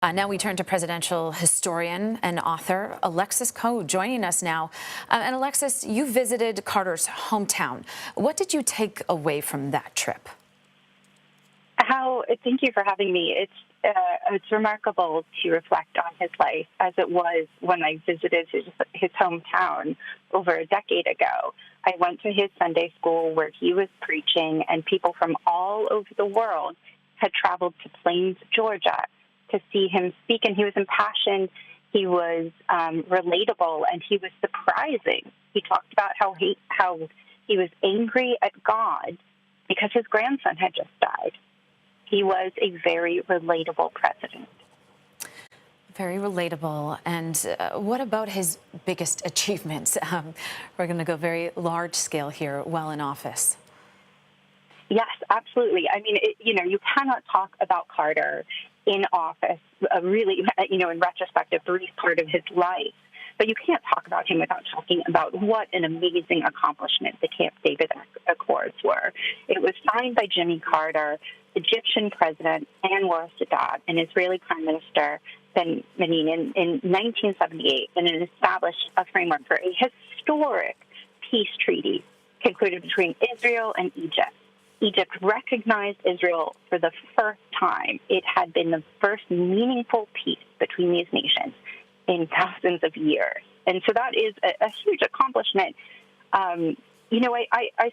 Now we turn to presidential historian and author Alexis Coe joining us now. And Alexis, you visited Carter's hometown. What did you take away from that trip? Thank you for having me. It's remarkable to reflect on his life as it was when I visited his hometown over a decade ago. I went to his Sunday school where he was preaching, and people from all over the world had traveled to Plains, Georgia, to see him speak, and he was impassioned, he was relatable, and he was surprising. He talked about how he was angry at God because his grandson had just died. He was a very relatable president. Very relatable. And what about his biggest achievements? We're going to go very large scale here while in office. Yes, absolutely. I mean, you cannot talk about Carter in office, really, in retrospect, a brief part of his life. But you can't talk about him without talking about what an amazing accomplishment the Camp David Accords were. It was signed by Jimmy Carter, Egyptian President Anwar Sadat, and Israeli Prime Minister Ben-Gurion in 1978, and it established a framework for a historic peace treaty concluded between Israel and Egypt. Egypt recognized Israel for the first time. It had been the first meaningful peace between these nations in thousands of years. And so that is a huge accomplishment. I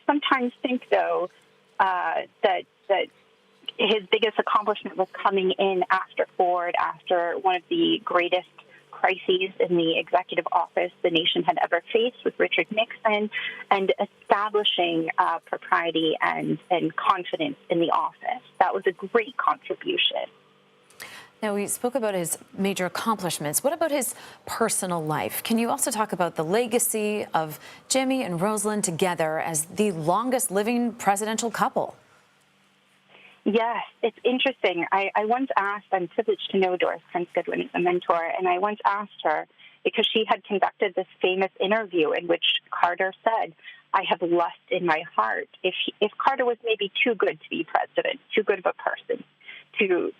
sometimes think, though, that his biggest accomplishment was coming in after Ford, after one of the greatest crises in the executive office the nation had ever faced with Richard Nixon, and establishing propriety and confidence in the office. That was a great contribution. Now, we spoke about his major accomplishments. What about his personal life? Can you also talk about the legacy of Jimmy and Rosalind together as the longest living presidential couple? Yes, it's interesting. I once asked, I'm privileged to know Doris Prince Goodwin as a mentor, and I once asked her, because she had conducted this famous interview in which Carter said, "I have lust in my heart." If Carter was maybe too good to be president, too good of a person to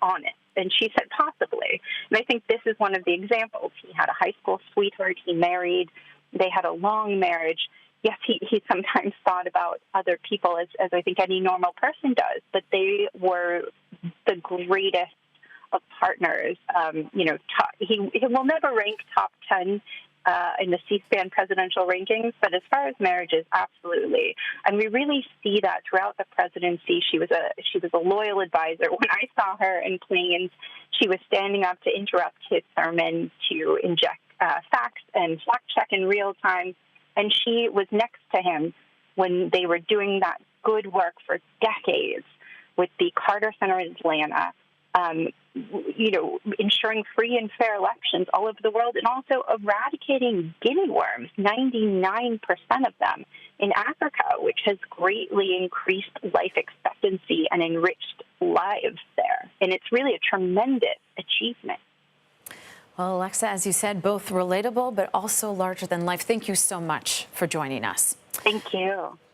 honest. And she said, possibly. And I think this is one of the examples. He had a high school sweetheart. He married. They had a long marriage. Yes, he sometimes thought about other people as I think any normal person does, but they were the greatest of partners. He will never rank top 10 in the C-SPAN presidential rankings, but as far as marriages, absolutely. And we really see that throughout the presidency. She was a loyal advisor. When I saw her in Plains, she was standing up to interrupt his sermon, to inject facts and fact check in real time. And she was next to him when they were doing that good work for decades with the Carter Center in Atlanta, ensuring free and fair elections all over the world, and also eradicating guinea worms, 99% of them in Africa, which has greatly increased life expectancy and enriched lives there. And it's really a tremendous achievement. Well, Alexa, as you said, both relatable but also larger than life. Thank you so much for joining us. Thank you.